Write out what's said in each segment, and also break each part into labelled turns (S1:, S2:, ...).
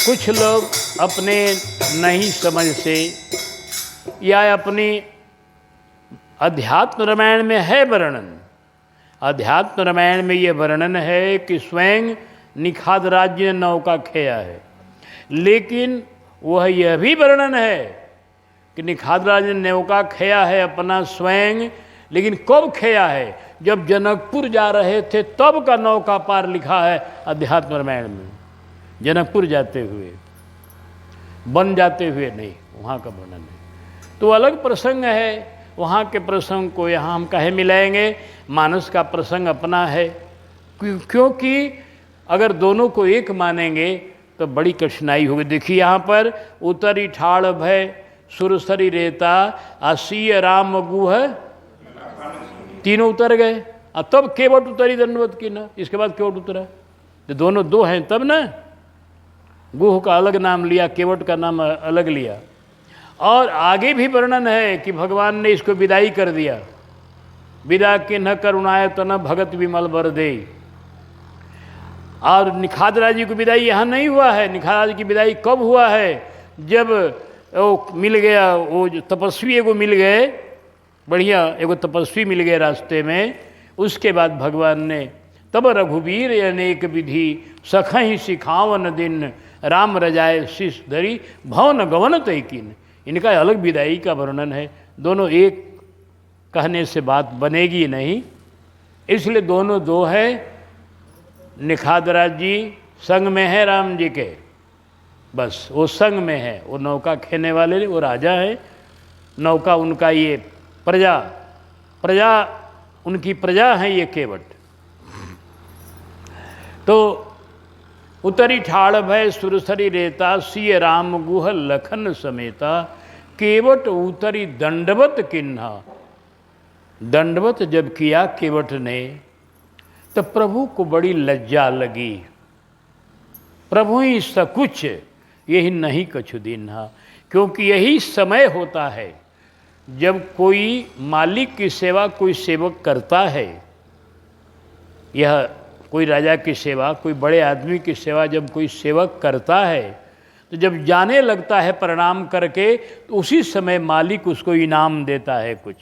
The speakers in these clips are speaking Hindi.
S1: कुछ लोग अपने नहीं समझ से या अपनी अध्यात्म रामायण में है वर्णन, अध्यात्म रामायण में ये वर्णन है कि स्वयं निखाद राज्य ने नौका खेया है, लेकिन वह यह भी वर्णन है कि निखाद राज्य ने नौका खेया है अपना स्वयं, लेकिन कब खेया है? जब जनकपुर जा रहे थे तब का नौका पार लिखा है अध्यात्म रामायण में। जनकपुर जाते हुए, बन जाते हुए नहीं, वहाँ का वर्णन है। तो अलग प्रसंग है, वहाँ के प्रसंग को यहाँ हम कहे मिलाएंगे। मानस का प्रसंग अपना है, क्योंकि अगर दोनों को एक मानेंगे तो बड़ी कठिनाई होगी। देखिए यहाँ पर उतरी ठाड़ भय सुरसरी रेता आसीय राम गुह, तीनों उतर गए। तब केवट उतरी दंडवत की ना, इसके बाद केवट उतरा। तो दोनों दो हैं तब ना, गुह का अलग नाम लिया, केवट का नाम अलग लिया। और आगे भी वर्णन है कि भगवान ने इसको विदाई कर दिया, विदा के न करुणाय तन भगत विमल बर दे। और निखाद राजी की विदाई यहाँ नहीं हुआ है। निखाद राजी की विदाई कब हुआ है? जब वो मिल गया, वो जो तपस्वी एगो मिल गए, बढ़िया एगो तपस्वी मिल गए रास्ते में। उसके बाद भगवान ने तब रघुवीर अनेक विधि सखहि सिखावन दिन राम रजाए शीश धरी भवन गवन तैकिन। इनका अलग विदाई का वर्णन है। दोनों एक कहने से बात बनेगी नहीं, इसलिए दोनों दो है। निखादराज जी संग में है राम जी के, बस वो संग में है। वो नौका खेने वाले, वो राजा है, नौका उनका, ये प्रजा, प्रजा उनकी प्रजा है ये केवट। तो उतरी ठाड़ भय सुरसरी रेता सिय राम गुह लखन समेता केवट उतरी दंडवत किन्हा। दंडवत जब किया केवट ने तो प्रभु को बड़ी लज्जा लगी। प्रभु ही सकुच यही नहीं कछु दिन्हा, क्योंकि यही समय होता है जब कोई मालिक की सेवा कोई सेवक करता है। यह कोई राजा की सेवा, कोई बड़े आदमी की सेवा जब कोई सेवक करता है, तो जब जाने लगता है प्रणाम करके, तो उसी समय मालिक उसको इनाम देता है कुछ,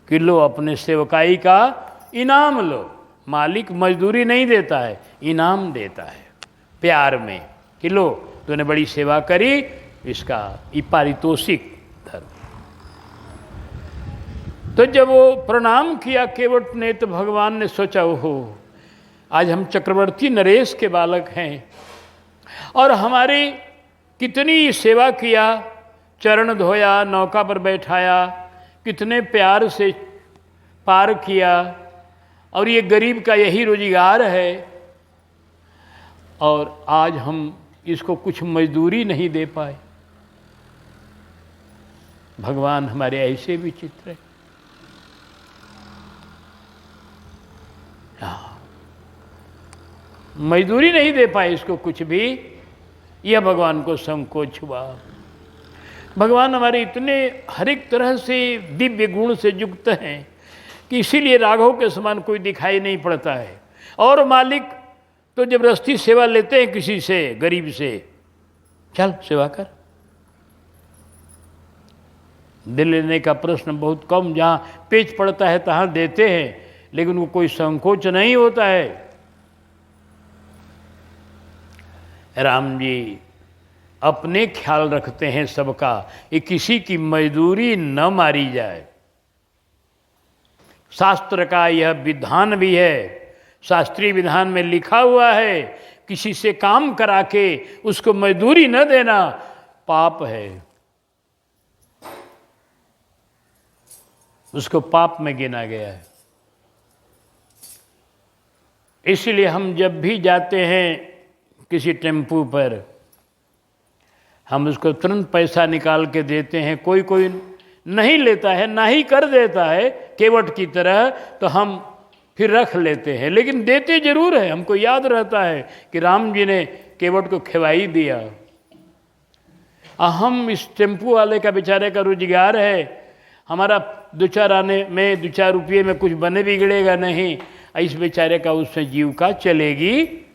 S1: कि लो अपने सेवकाई का इनाम लो। मालिक मजदूरी नहीं देता है, इनाम देता है प्यार में, कि लो तूने बड़ी सेवा करी, इसका पारितोषिक धर्म। तो जब वो प्रणाम किया केवट ने, तो भगवान ने सोचा, ओहो आज हम चक्रवर्ती नरेश के बालक हैं और हमारी कितनी सेवा किया, चरण धोया, नौका पर बैठाया, कितने प्यार से पार किया, और ये गरीब का यही रोजगार है, और आज हम इसको कुछ मजदूरी नहीं दे पाए। भगवान हमारे ऐसे विचित्र है। मजदूरी नहीं दे पाए इसको कुछ भी, यह भगवान को संकोच हुआ। भगवान हमारे इतने हर एक तरह से दिव्य गुण से युक्त हैं कि इसीलिए राघव के समान कोई दिखाई नहीं पड़ता है। और मालिक तो जबरदस्ती सेवा लेते हैं किसी से, गरीब से, चल सेवा कर। दे लेने का प्रश्न बहुत कम, जहाँ पेच पड़ता है तहाँ देते हैं, लेकिन वो कोई संकोच नहीं होता है। राम जी अपने ख्याल रखते हैं सबका, ये किसी की मजदूरी न मारी जाए। शास्त्र का यह विधान भी है, शास्त्रीय विधान में लिखा हुआ है, किसी से काम करा के उसको मजदूरी न देना पाप है, उसको पाप में गिना गया है। इसलिए हम जब भी जाते हैं किसी टेम्पू पर, हम उसको तुरंत पैसा निकाल के देते हैं। कोई कोई नहीं लेता है, ना ही कर देता है केवट की तरह, तो हम फिर रख लेते हैं, लेकिन देते जरूर है। हमको याद रहता है कि राम जी ने केवट को खिवाई दिया। हम इस टेम्पू वाले का बेचारे का रोजगार है, हमारा दो चार आने में, दो चार रुपये में कुछ बने बिगड़ेगा नहीं, इस बेचारे का उससे जीविका चलेगी।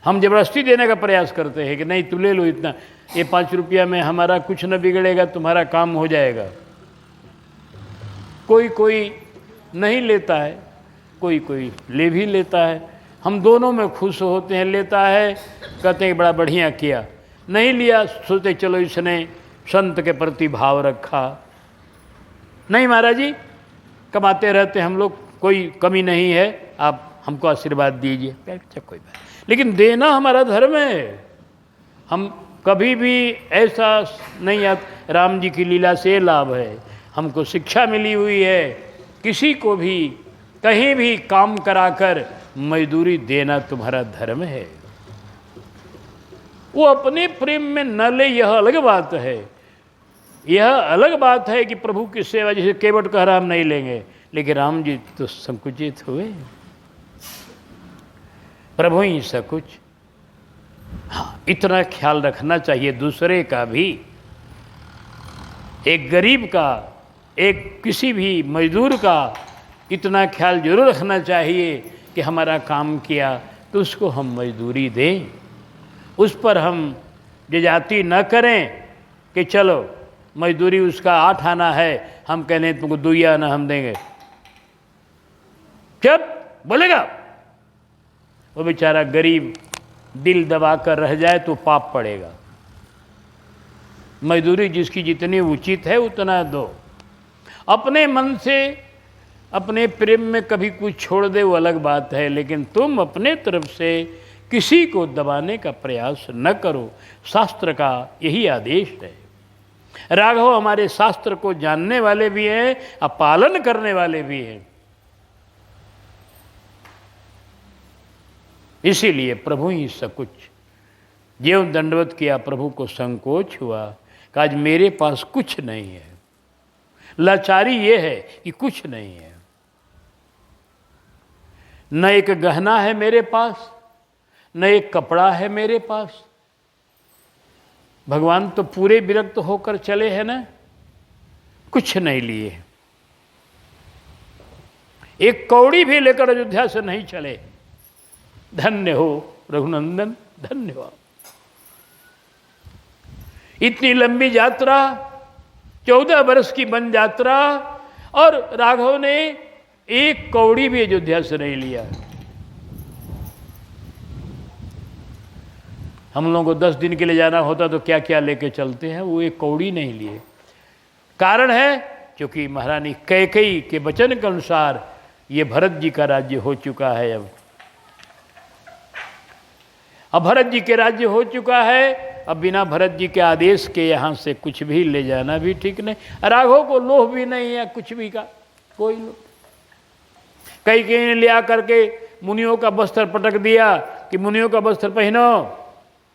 S1: हम जबरदस्ती देने का प्रयास करते हैं कि नहीं तू ले लो इतना, ये 5 रुपया में हमारा कुछ न बिगड़ेगा, तुम्हारा काम हो जाएगा। कोई कोई नहीं लेता है, कोई कोई ले भी लेता है। हम दोनों में खुश होते हैं। लेता है कहते हैं बड़ा बढ़िया किया, नहीं लिया सोचते चलो इसने संत के प्रति भाव रखा। नहीं महाराज जी, कमाते रहते हम लोग, कोई कमी नहीं है, आप हमको आशीर्वाद दीजिए। अच्छा कोई बात, लेकिन देना हमारा धर्म है। हम कभी भी ऐसा नहीं, राम जी की लीला से लाभ है, हमको शिक्षा मिली हुई है, किसी को भी कहीं भी काम कराकर मजदूरी देना तुम्हारा धर्म है। वो अपने प्रेम में न ले, यह अलग बात है। यह अलग बात है कि प्रभु की सेवा, जैसे केवट कह रहा हम नहीं लेंगे, लेकिन राम जी तो संकुचित हुए, प्रभु ही सब कुछ। हाँ, इतना ख्याल रखना चाहिए दूसरे का भी, एक गरीब का, एक किसी भी मजदूर का इतना ख्याल जरूर रखना चाहिए कि हमारा काम किया तो उसको हम मजदूरी दें, उस पर हम जजाती न करें कि चलो मजदूरी उसका 8 आना है, हम कहने तुमको 2 आना हम देंगे। जब बोलेगा वो बेचारा गरीब दिल दबा कर रह जाए तो पाप पड़ेगा। मजदूरी जिसकी जितनी उचित है उतना दो। अपने मन से, अपने प्रेम में कभी कुछ छोड़ दे वो अलग बात है, लेकिन तुम अपने तरफ से किसी को दबाने का प्रयास न करो। शास्त्र का यही आदेश है। राघव हमारे शास्त्र को जानने वाले भी हैं और पालन करने वाले भी हैं। इसीलिए प्रभु ही सब कुछ। ज्यों दंडवत किया प्रभु को संकोच हुआ कि आज मेरे पास कुछ नहीं है। लाचारी ये है कि कुछ नहीं है, न एक गहना है मेरे पास, न एक कपड़ा है मेरे पास। भगवान तो पूरे विरक्त होकर चले हैं ना, कुछ नहीं लिए। एक कौड़ी भी लेकर अयोध्या से नहीं चले। धन्य हो रघुनंदन, धन्यवाद। इतनी लंबी यात्रा, 14 वर्ष की वन यात्रा, और राघव ने एक कौड़ी भी अयोध्या से नहीं लिया। हम लोगों को 10 दिन के लिए जाना होता तो क्या क्या लेके चलते हैं, वो एक कौड़ी नहीं लिए। कारण है क्योंकि महारानी कैकेयी के वचन के अनुसार ये भरत जी का राज्य हो चुका है। अब भरत जी के राज्य हो चुका है, अब बिना भरत जी के आदेश के यहाँ से कुछ भी ले जाना भी ठीक नहीं। राघव को लोभ भी नहीं है कुछ भी का, कोई लोभ। कैकेयी ने लिया करके मुनियों का वस्त्र पटक दिया कि मुनियों का वस्त्र पहनो,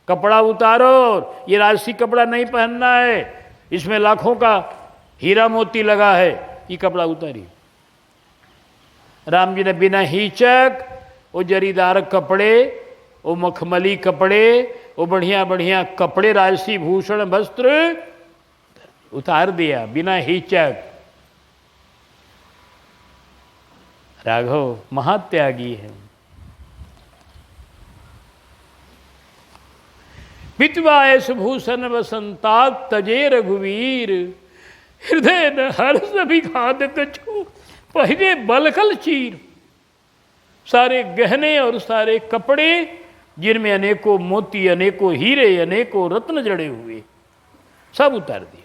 S1: कपड़ा उतारो, ये राजसी कपड़ा नहीं पहनना है, इसमें लाखों का हीरा मोती लगा है, ये कपड़ा उतारी। राम जी ने बिना हिचक वो जरीदार कपड़े, वो मखमली कपड़े, वो बढ़िया बढ़िया कपड़े, राजसी भूषण वस्त्र उतार दिया बिना हिचक। राघव महात्यागी है। पितवा ऐस भूषण वसंता तजे रघुवीर, हृदय न हर्ष विघात कछु पहने बलखल चीर। सारे गहने और सारे कपड़े जिनमें अनेकों मोती, अनेकों हीरे, अनेकों रत्न जड़े हुए, सब उतार दिए।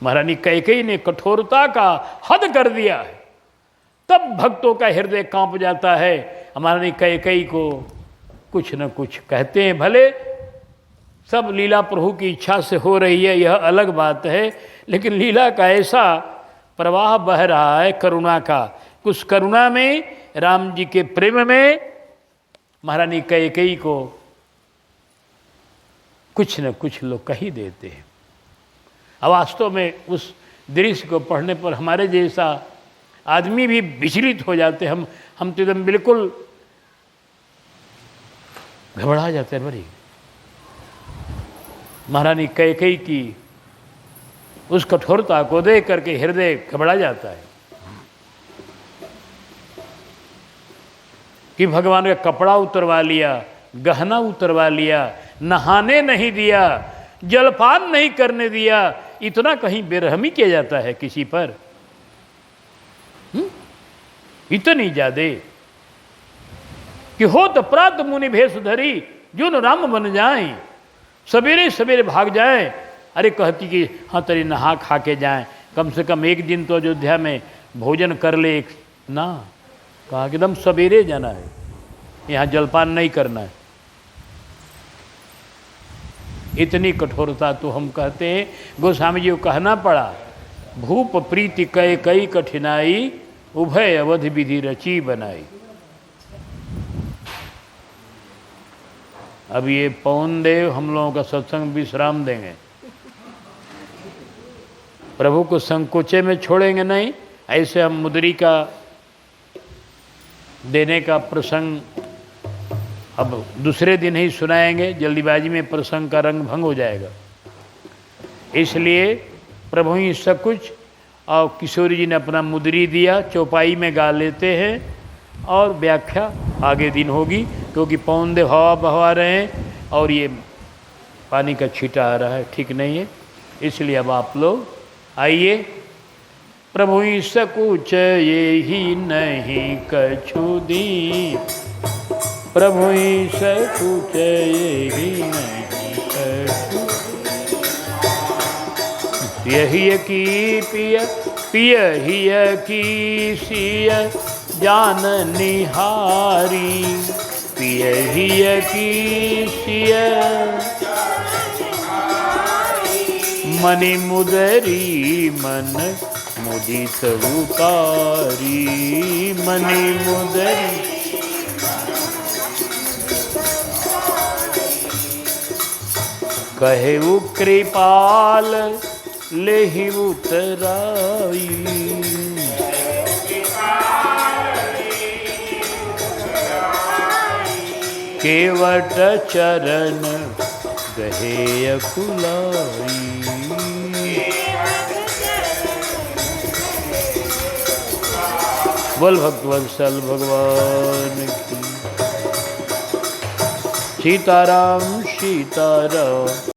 S1: महारानी कैकेयी ने कठोरता का हद कर दिया है। तब भक्तों का हृदय कांप जाता है। महारानी कैकेयी को कुछ न कुछ कहते हैं, भले सब लीला प्रभु की इच्छा से हो रही है, यह अलग बात है, लेकिन लीला का ऐसा प्रवाह बह रहा है करुणा का। उस करुणा में, राम जी के प्रेम में महारानी कैकेयी को कुछ न कुछ लोग कह ही देते हैं। अब वास्तव में उस दृश्य को पढ़ने पर हमारे जैसा आदमी भी विचलित हो जाते हैं। हम तो एकदम बिल्कुल घबरा जाते हैं। बड़ी महारानी कैकेयी की उस कठोरता को देख करके हृदय घबरा जाता है। कि भगवान का कपड़ा उतरवा लिया, गहना उतरवा लिया, नहाने नहीं दिया, जलपान नहीं करने दिया, इतना कहीं बेरहमी किया जाता है किसी पर? इतनी ज्यादा कि हो तो प्रात मुनि भेष धरी जो न राम बन जाए, सवेरे सवेरे भाग जाए। अरे कहती कि हाँ तेरी नहा खा के जाए, कम से कम एक दिन तो अयोध्या में भोजन कर ले ना। कहा कि एकदम सवेरे जाना है, यहाँ जलपान नहीं करना है। इतनी कठोरता तो हम कहते हैं गोस्वामी जी को कहना पड़ा, भूप प्रीति कई कई कठिनाई, उभय अवधि विधि रची बनाई। अब ये पवन देव हम लोगों का सत्संग विश्राम देंगे, प्रभु को संकोचे में छोड़ेंगे नहीं। ऐसे हम मुद्री का देने का प्रसंग अब दूसरे दिन ही सुनाएंगे, जल्दीबाजी में प्रसंग का रंग भंग हो जाएगा। इसलिए प्रभु ही सब कुछ, और किशोरी जी ने अपना मुद्री दिया, चौपाई में गा लेते हैं और व्याख्या आगे दिन होगी, क्योंकि पवन देव हवा बहवा रहे हैं और ये पानी का छींटा आ रहा है, ठीक नहीं है। इसलिए अब आप लोग आइए। प्रभु ही सकुच ये ही नहीं कछु दी, प्रभु ही सकुच ये ही नहीं कछु, यही की पिय पिय ही की सिय जान निहारी, पिय ही की सिय मनि मुदरी मन मुदित उतारी, मनि मुदरी कहे कृपाल लेहि उतराई, केवट चरण गहे अकुलाई। बोल भक्तवत्सल भगवान की। सीताराम सीताराम।